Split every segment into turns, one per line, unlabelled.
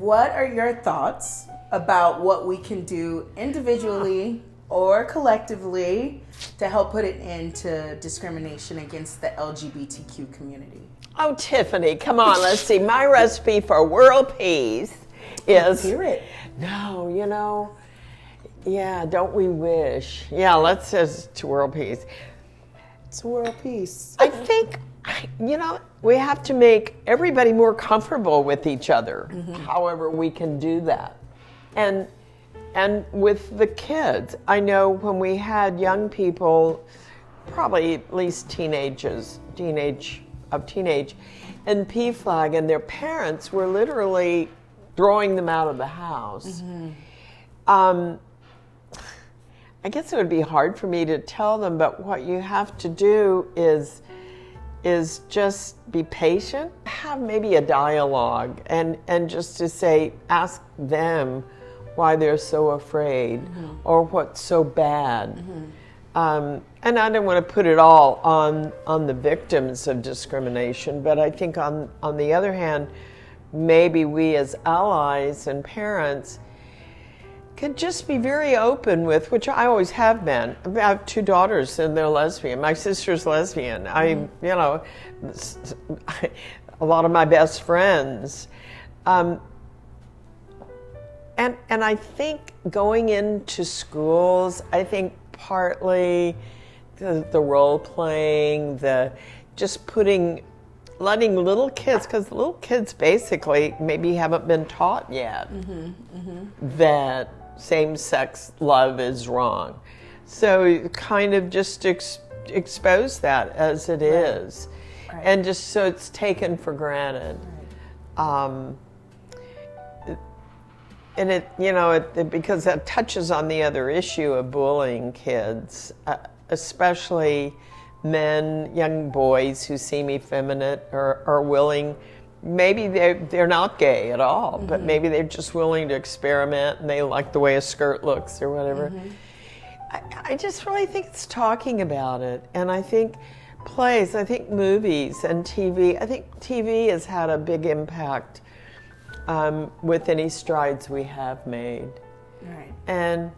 what are your thoughts about what we can do individually or collectively to help put an end to discrimination against the LGBTQ community?
Oh, Tiffani, come on, let's see. My recipe for world peace is...
Let's hear it.
No, yeah, don't we wish? Yeah, let's just to world peace.
It's world peace.
I think, we have to make everybody more comfortable with each other, however we can do that. And with the kids, I know when we had young people, probably at least teenage, and PFLAG, and their parents were literally throwing them out of the house. I guess it would be hard for me to tell them, but what you have to do is just be patient, have maybe a dialogue, and just to say, ask them why they're so afraid or what's so bad. And I don't want to put it all on the victims of discrimination, but I think on the other hand, maybe we as allies and parents could just be very open with, which I always have been. I have 2 daughters and they're lesbian. My sister's lesbian. A lot of my best friends. And I think going into schools, I think partly the role playing, letting little kids, because little kids basically maybe haven't been taught yet that same-sex love is wrong. So kind of just expose that as it is. Right. And just so it's taken for granted. Right. And it because that touches on the other issue of bullying kids, especially men, young boys who seem effeminate or are willing. Maybe they're not gay at all, but maybe they're just willing to experiment and they like the way a skirt looks or whatever. I just really think it's talking about it. And I think plays, I think movies and TV, I think TV has had a big impact with any strides we have made.
Right.
And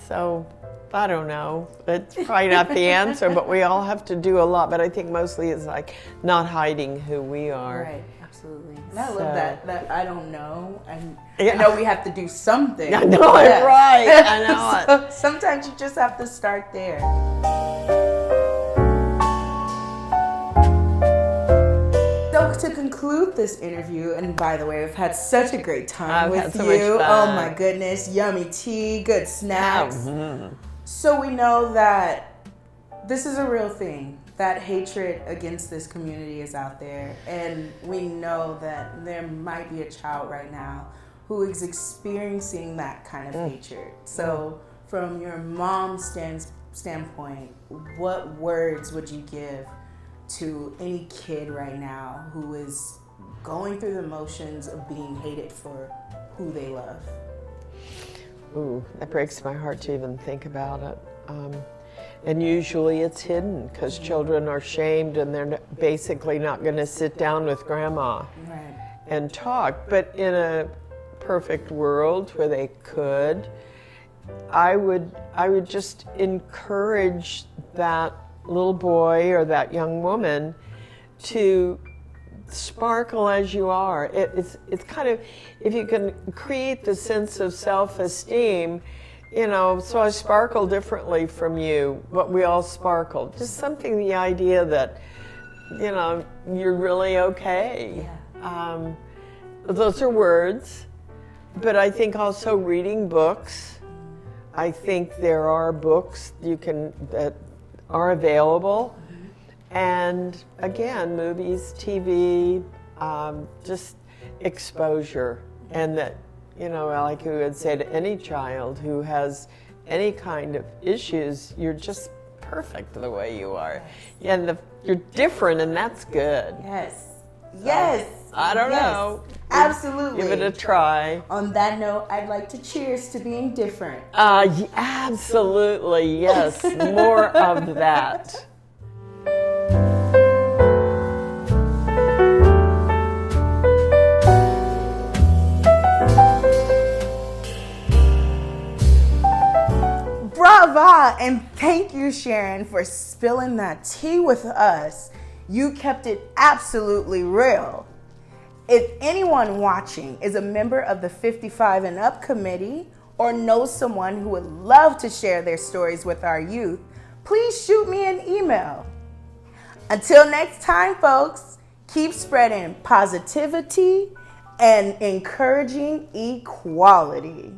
so, I don't know. It's probably not the answer, but we all have to do a lot. But I think mostly it's like not hiding who we are.
Right, absolutely. And I love that I don't know. I know we have to do something.
I know it, right. I know it.
Sometimes you just have to start there. So to conclude this interview, and by the way, I've had such a great time with
so
you.
Much fun.
Oh my goodness, yummy tea, good snacks. So we know that this is a real thing, that hatred against this community is out there. And we know that there might be a child right now who is experiencing that kind of hatred. So from your mom's standpoint, what words would you give to any kid right now who is going through the motions of being hated for who they love?
Ooh, that breaks my heart to even think about it. And usually it's hidden because children are shamed and they're basically not going to sit down with grandma and talk. But in a perfect world where they could, I would just encourage that little boy or that young woman to sparkle as you are. It's kind of, if you can create the sense of self-esteem, so I sparkle differently from you, but we all sparkle. Just something, the idea that, you're really okay. Yeah. Those are words, but I think also reading books. I think there are books that are available. And again, movies, TV, just exposure. And that, like we would say to any child who has any kind of issues, you're just perfect the way you are. And you're different, and that's good.
Yes. Yes.
I don't know.
Absolutely.
Give it a try.
On that note, I'd like to cheers to being different.
Absolutely, yes. More of that.
Brava! And thank you, Sharon, for spilling that tea with us. You kept it absolutely real. If anyone watching is a member of the 55 and Up committee or knows someone who would love to share their stories with our youth, please shoot me an email. Until next time, folks, keep spreading positivity and encouraging equality.